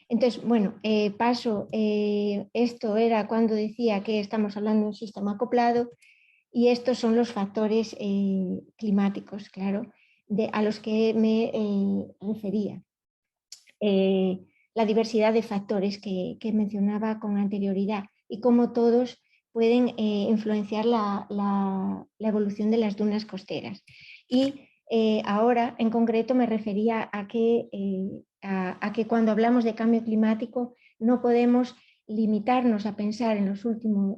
Entonces, bueno, paso, esto era cuando decía que estamos hablando de un sistema acoplado y estos son los factores climáticos, claro, a los que me refería. La diversidad de factores que mencionaba con anterioridad y cómo todos pueden influenciar la evolución de las dunas costeras. Y ahora, en concreto, me refería a que cuando hablamos de cambio climático no podemos limitarnos a pensar en,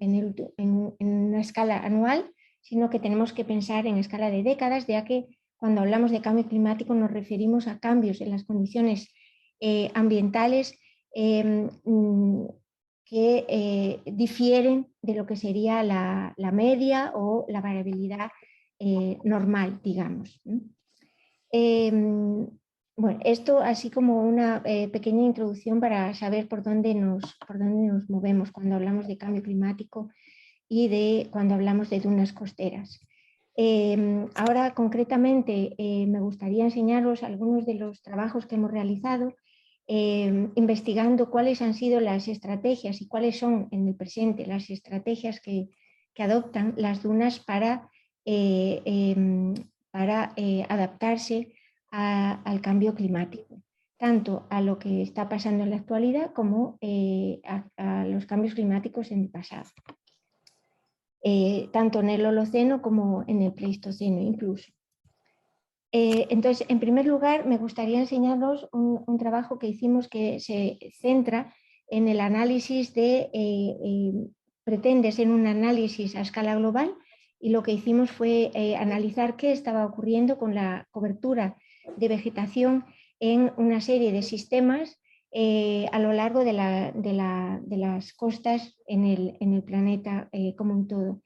en una escala anual, sino que tenemos que pensar en escala de décadas, ya que cuando hablamos de cambio climático nos referimos a cambios en las condiciones ambientales que difieren de lo que sería la media o la variabilidad normal, digamos. Bueno, esto así como una pequeña introducción para saber por dónde nos movemos cuando hablamos de cambio climático y de cuando hablamos de dunas costeras. Ahora concretamente me gustaría enseñaros algunos de los trabajos que hemos realizado investigando cuáles han sido las estrategias y cuáles son en el presente las estrategias que adoptan las dunas para adaptarse al cambio climático, tanto a lo que está pasando en la actualidad como a los cambios climáticos en el pasado. Tanto en el Holoceno como en el Pleistoceno incluso. Entonces, en primer lugar, me gustaría enseñaros un trabajo que hicimos que se centra en el análisis pretende ser un análisis a escala global, y lo que hicimos fue analizar qué estaba ocurriendo con la cobertura de vegetación en una serie de sistemas a lo largo de las costas en el planeta como un todo.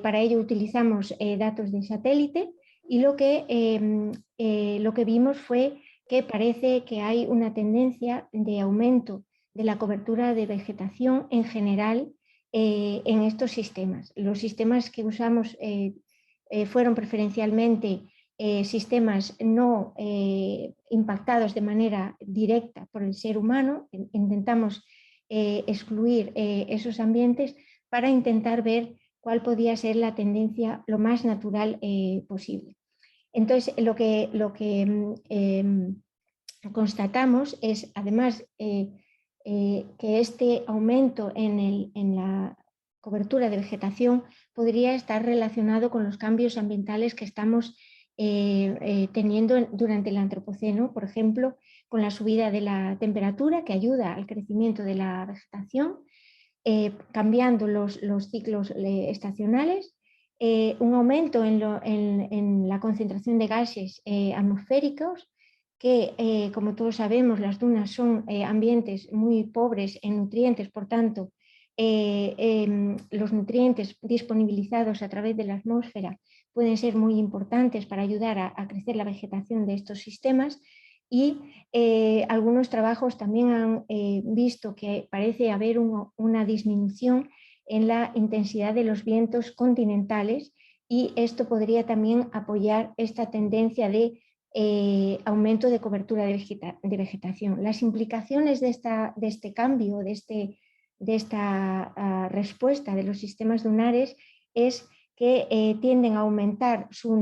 Para ello utilizamos datos de satélite y lo que vimos fue que parece que hay una tendencia de aumento de la cobertura de vegetación en general en estos sistemas. Los sistemas que usamos fueron preferencialmente sistemas no impactados de manera directa por el ser humano. Intentamos excluir esos ambientes para intentar ver cuál podía ser la tendencia lo más natural posible. Entonces, lo que constatamos es, además, que este aumento en la cobertura de vegetación podría estar relacionado con los cambios ambientales que estamos teniendo durante el Antropoceno, por ejemplo, con la subida de la temperatura que ayuda al crecimiento de la vegetación, cambiando los ciclos estacionales, un aumento en la concentración de gases atmosféricos, que como todos sabemos las dunas son ambientes muy pobres en nutrientes, por tanto los nutrientes disponibilizados a través de la atmósfera pueden ser muy importantes para ayudar a crecer la vegetación de estos sistemas. Y algunos trabajos también han visto que parece haber una disminución en la intensidad de los vientos continentales, y esto podría también apoyar esta tendencia de aumento de cobertura de vegetación. Las implicaciones de este cambio, de esta respuesta de los sistemas dunares es que tienden a aumentar su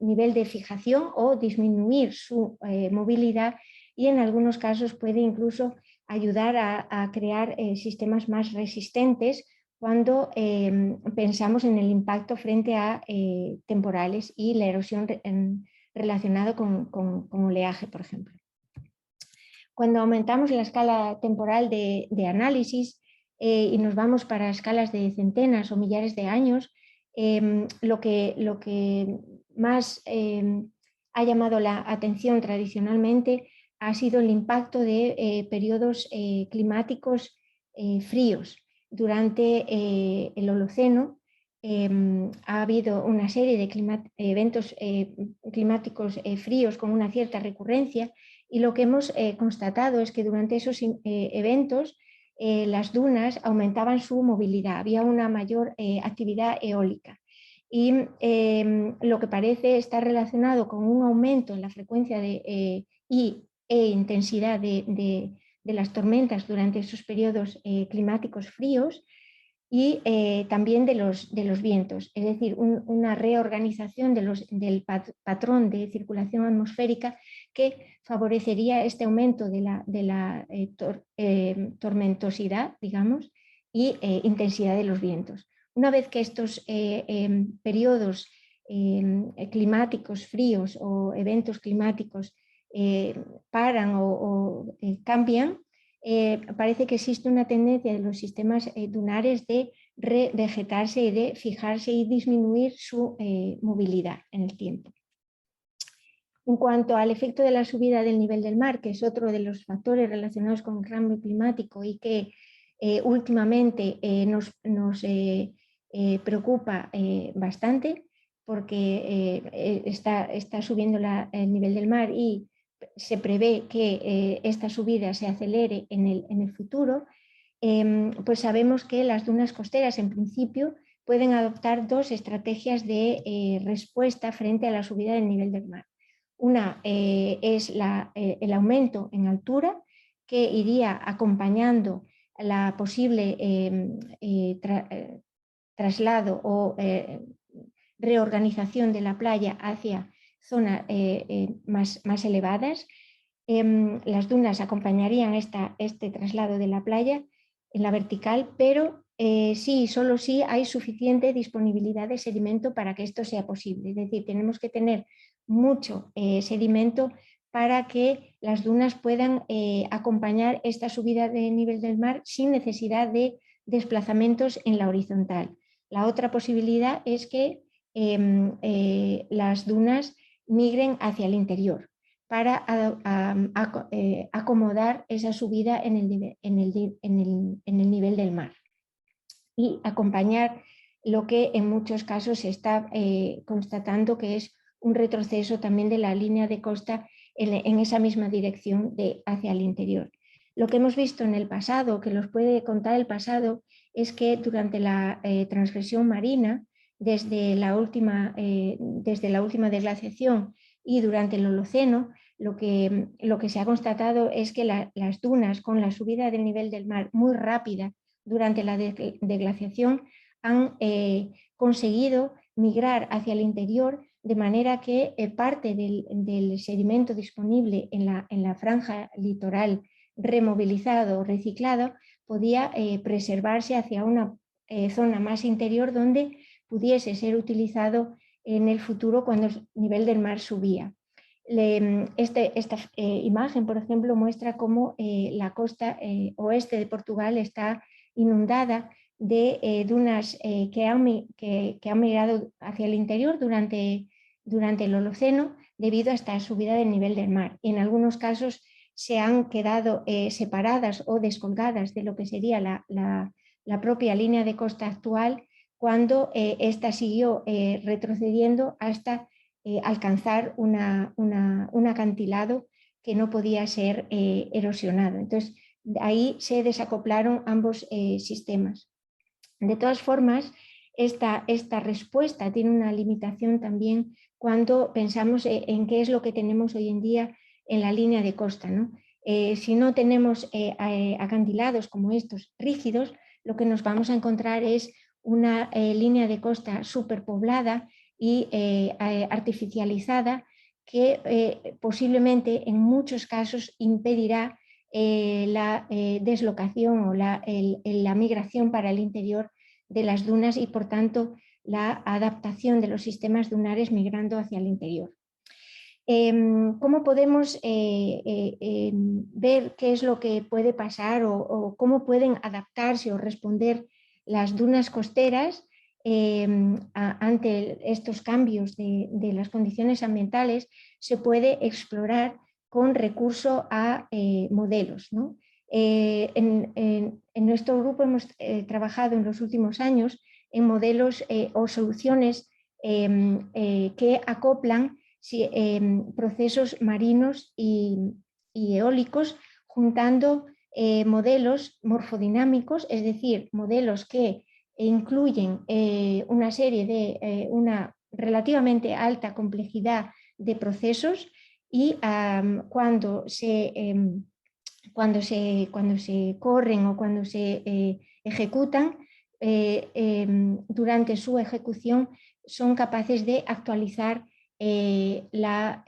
nivel de fijación o disminuir su movilidad, y en algunos casos puede incluso ayudar a crear sistemas más resistentes cuando pensamos en el impacto frente a temporales y la erosión relacionada con oleaje, por ejemplo. Cuando aumentamos la escala temporal de análisis y nos vamos para escalas de centenas o millares de años, lo que más ha llamado la atención tradicionalmente ha sido el impacto de periodos climáticos fríos. Durante el Holoceno ha habido una serie de eventos climáticos fríos con una cierta recurrencia, y lo que hemos constatado es que durante esos eventos las dunas aumentaban su movilidad, había una mayor actividad eólica, y lo que parece estar relacionado con un aumento en la frecuencia e intensidad de de las tormentas durante esos periodos climáticos fríos, y también de los vientos, es decir, una reorganización del patrón de circulación atmosférica que favorecería este aumento de la tormentosidad, digamos, y intensidad de los vientos. Una vez que estos periodos climáticos fríos o eventos climáticos paran o cambian, parece que existe una tendencia de los sistemas dunares de revegetarse y de fijarse y disminuir su movilidad en el tiempo. En cuanto al efecto de la subida del nivel del mar, que es otro de los factores relacionados con el cambio climático y que últimamente nos preocupa bastante, porque está subiendo el nivel del mar y se prevé que esta subida se acelere en el futuro, pues sabemos que las dunas costeras en principio pueden adoptar dos estrategias de respuesta frente a la subida del nivel del mar. Una es el aumento en altura, que iría acompañando la posible traslado o reorganización de la playa hacia zonas más elevadas. Las dunas acompañarían este traslado de la playa en la vertical, pero solo si hay suficiente disponibilidad de sedimento para que esto sea posible. Es decir, tenemos que tener mucho sedimento para que las dunas puedan acompañar esta subida de nivel del mar sin necesidad de desplazamientos en la horizontal. La otra posibilidad es que las dunas migren hacia el interior para acomodar esa subida en el nivel del mar y acompañar lo que en muchos casos se está constatando que es un retroceso también de la línea de costa en esa misma dirección hacia el interior. Lo que hemos visto en el pasado, que nos puede contar el pasado, es que durante la transgresión marina, desde la última desglaciación y durante el Holoceno, lo que se ha constatado es que las dunas, con la subida del nivel del mar muy rápida durante la deglaciación, han conseguido migrar hacia el interior, de manera que parte del sedimento disponible en la franja litoral removilizado o reciclado podía preservarse hacia una zona más interior donde pudiese ser utilizado en el futuro cuando el nivel del mar subía. Esta imagen, por ejemplo, muestra cómo la costa oeste de Portugal está inundada de dunas que han migrado hacia el interior durante el Holoceno debido a esta subida del nivel del mar. Y en algunos casos se han quedado separadas o descolgadas de lo que sería la propia línea de costa actual, cuando ésta siguió retrocediendo hasta alcanzar un acantilado que no podía ser erosionado. Entonces, ahí se desacoplaron ambos sistemas. De todas formas, esta respuesta tiene una limitación también cuando pensamos en qué es lo que tenemos hoy en día en la línea de costa, ¿no? Si no tenemos acantilados como estos rígidos, lo que nos vamos a encontrar es una línea de costa superpoblada y artificializada que posiblemente en muchos casos impedirá la deslocación o la migración para el interior de las dunas y por tanto la adaptación de los sistemas dunares migrando hacia el interior. ¿Cómo podemos ver qué es lo que puede pasar o cómo pueden adaptarse o responder las dunas costeras ante estos cambios de las condiciones ambientales? Se puede explorar con recurso a modelos, ¿no? En nuestro grupo hemos trabajado en los últimos años en modelos o soluciones que acoplan procesos marinos y eólicos, juntando modelos morfodinámicos, es decir, modelos que incluyen una serie de una relativamente alta complejidad de procesos y cuando se cuando se corren o cuando se ejecutan, durante su ejecución son capaces de actualizar la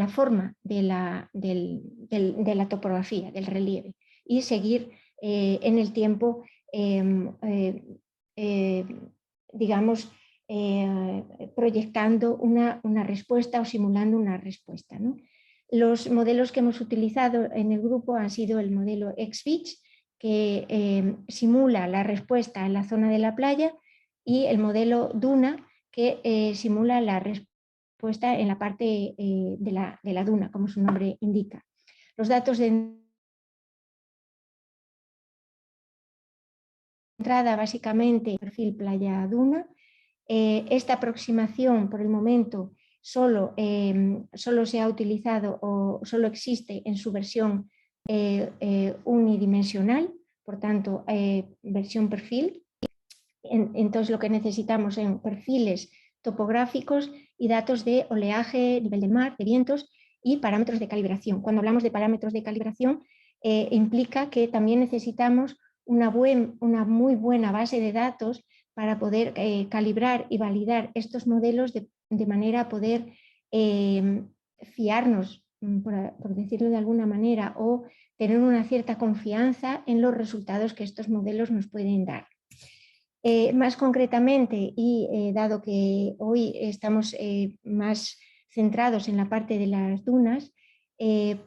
forma de la topografía, del relieve, y seguir en el tiempo, digamos, proyectando una respuesta o simulando una respuesta, ¿no? Los modelos que hemos utilizado en el grupo han sido el modelo XFISH, que simula la respuesta en la zona de la playa, y el modelo Duna, que simula la respuesta en la parte de la duna, como su nombre indica. Los datos de entrada, básicamente, perfil playa-duna. Esta aproximación, por el momento, solo se ha utilizado o solo existe en su versión unidimensional, por tanto, versión perfil. Entonces, lo que necesitamos son perfiles topográficos y datos de oleaje, nivel del mar, de vientos y parámetros de calibración. Cuando hablamos de parámetros de calibración, implica que también necesitamos una muy buena base de datos para poder calibrar y validar estos modelos de manera a poder fiarnos, por decirlo de alguna manera, o tener una cierta confianza en los resultados que estos modelos nos pueden dar. Más concretamente, y dado que hoy estamos más centrados en la parte de las dunas,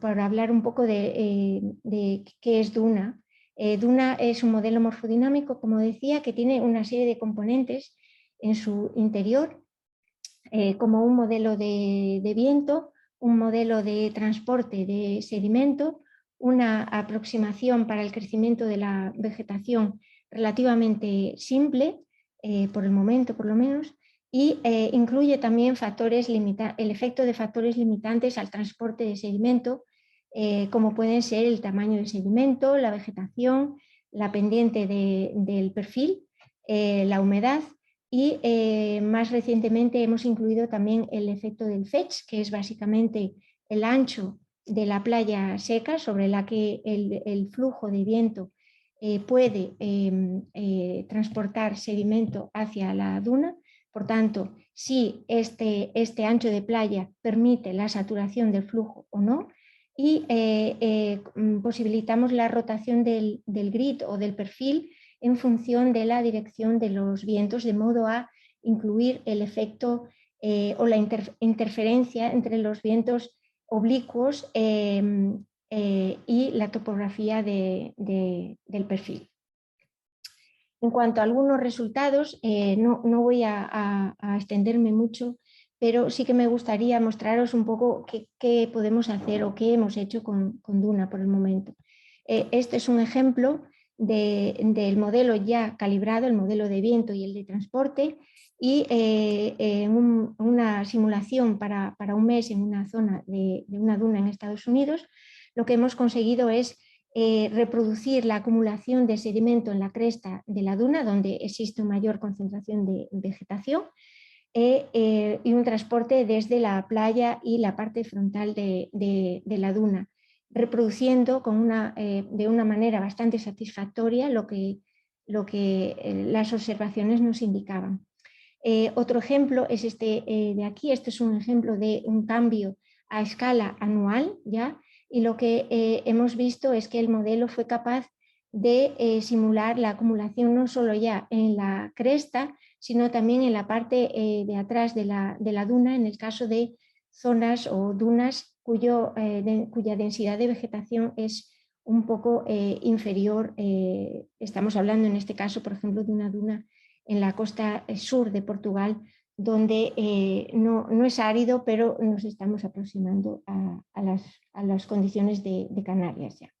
para hablar un poco de qué es duna. Duna es un modelo morfodinámico, como decía, que tiene una serie de componentes en su interior, como un modelo de viento, un modelo de transporte de sedimento, una aproximación para el crecimiento de la vegetación relativamente simple, por el momento por lo menos, y incluye también el efecto de factores limitantes al transporte de sedimento, como pueden ser el tamaño del sedimento, la vegetación, la pendiente del perfil, la humedad, y más recientemente hemos incluido también el efecto del fetch, que es básicamente el ancho de la playa seca sobre la que el flujo de viento puede transportar sedimento hacia la duna. Por tanto, si este ancho de playa permite la saturación del flujo o no, y posibilitamos la rotación del grid o del perfil en función de la dirección de los vientos, de modo a incluir el efecto o la interferencia entre los vientos oblicuos y la topografía del perfil. En cuanto a algunos resultados, no voy a extenderme mucho, pero sí que me gustaría mostraros un poco qué podemos hacer o qué hemos hecho con Duna por el momento. Este es un ejemplo del modelo ya calibrado, el modelo de viento y el de transporte, y una simulación para un mes en una zona de una duna en Estados Unidos. Lo que hemos conseguido es reproducir la acumulación de sedimento en la cresta de la duna, donde existe una mayor concentración de vegetación, y un transporte desde la playa y la parte frontal de la duna, reproduciendo de una manera bastante satisfactoria lo que las observaciones nos indicaban. Otro ejemplo es este de aquí. Este es un ejemplo de un cambio a escala anual, ¿ya? Y lo que hemos visto es que el modelo fue capaz de simular la acumulación no solo ya en la cresta, sino también en la parte de atrás de la duna, en el caso de zonas o dunas cuya densidad de vegetación es un poco inferior. Estamos hablando en este caso, por ejemplo, de una duna en la costa sur de Portugal, donde no es árido, pero nos estamos aproximando a las condiciones de Canarias ya.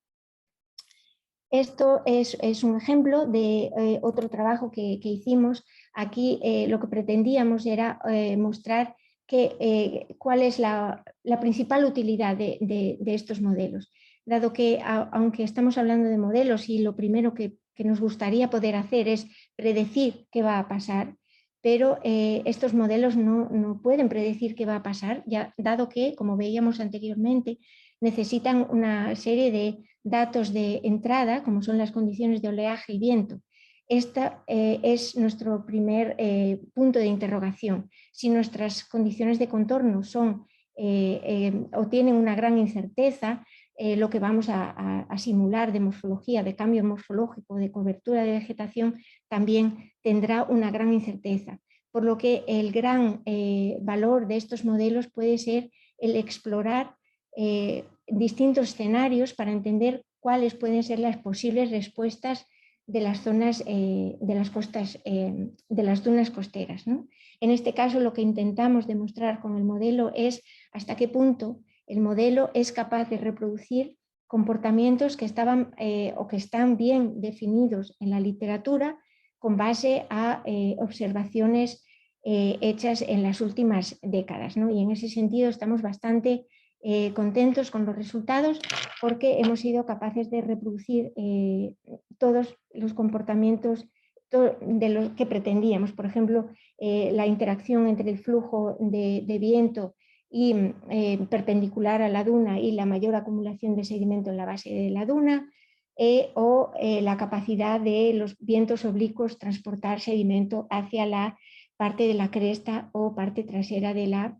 Esto es un ejemplo de otro trabajo que hicimos. Aquí lo que pretendíamos era mostrar cuál es la principal utilidad de estos modelos, dado que aunque estamos hablando de modelos y lo primero que nos gustaría poder hacer es predecir qué va a pasar, pero estos modelos no pueden predecir qué va a pasar, ya, dado que, como veíamos anteriormente, necesitan una serie de datos de entrada, como son las condiciones de oleaje y viento. Este es nuestro primer punto de interrogación. Si nuestras condiciones de contorno son o tienen una gran incerteza, lo que vamos a simular de morfología, de cambio morfológico, de cobertura de vegetación, también tendrá una gran incerteza. Por lo que el gran valor de estos modelos puede ser el explorar distintos escenarios para entender cuáles pueden ser las posibles respuestas de las zonas de las costas, de las dunas costeras, ¿no? En este caso, lo que intentamos demostrar con el modelo es hasta qué punto el modelo es capaz de reproducir comportamientos que estaban o que están bien definidos en la literatura con base a observaciones hechas en las últimas décadas, ¿no? Y en ese sentido estamos bastante contentos con los resultados porque hemos sido capaces de reproducir todos los comportamientos de lo que pretendíamos. Por ejemplo, la interacción entre el flujo de viento y perpendicular a la duna y la mayor acumulación de sedimento en la base de la duna, o la capacidad de los vientos oblicuos transportar sedimento hacia la parte de la cresta o parte trasera de la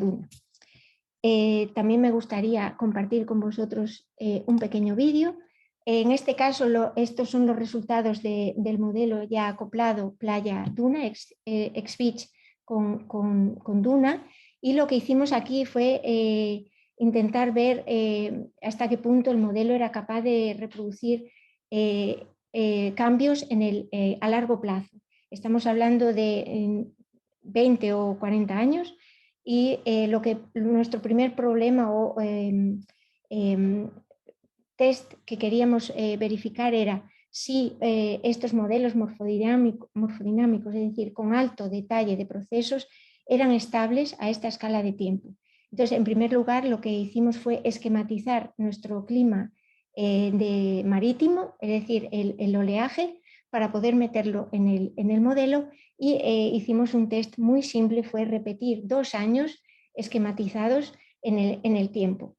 duna. También me gustaría compartir con vosotros un pequeño vídeo. En este caso, estos son los resultados del modelo ya acoplado playa-duna, X-Beach con duna, y lo que hicimos aquí fue intentar ver hasta qué punto el modelo era capaz de reproducir cambios a largo plazo. Estamos hablando de 20 o 40 años, y nuestro primer problema o test que queríamos verificar era si estos modelos morfodinámicos, es decir, con alto detalle de procesos, eran estables a esta escala de tiempo. Entonces, en primer lugar, lo que hicimos fue esquematizar nuestro clima marítimo, es decir, el oleaje, para poder meterlo en el modelo, y hicimos un test muy simple, fue repetir 2 años esquematizados en el tiempo,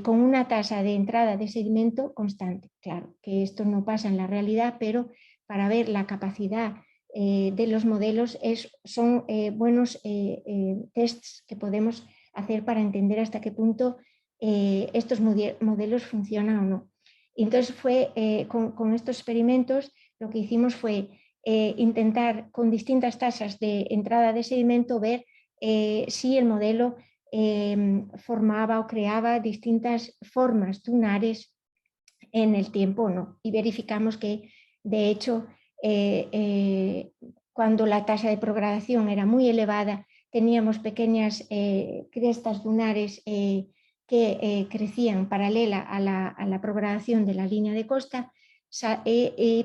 con una tasa de entrada de sedimento constante. Claro que esto no pasa en la realidad, pero para ver la capacidad de los modelos son buenos tests que podemos hacer para entender hasta qué punto estos modelos funcionan o no. Y entonces con estos experimentos lo que hicimos fue intentar con distintas tasas de entrada de sedimento ver si el modelo formaba o creaba distintas formas dunares en el tiempo o no. Y verificamos que, de hecho, cuando la tasa de progradación era muy elevada, teníamos pequeñas crestas dunares que crecían paralela a la progradación de la línea de costa.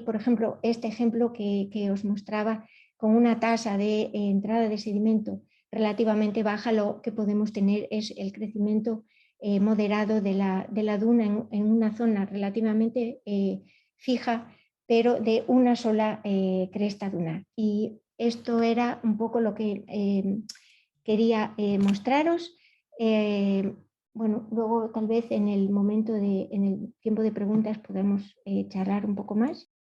Por ejemplo, este ejemplo que os mostraba, con una tasa de entrada de sedimento relativamente baja, lo que podemos tener es el crecimiento moderado de la duna en una zona relativamente fija, pero de una sola cresta dunar. Y esto era un poco lo que quería mostraros. Bueno, luego tal vez en el tiempo de preguntas podemos charlar un poco más.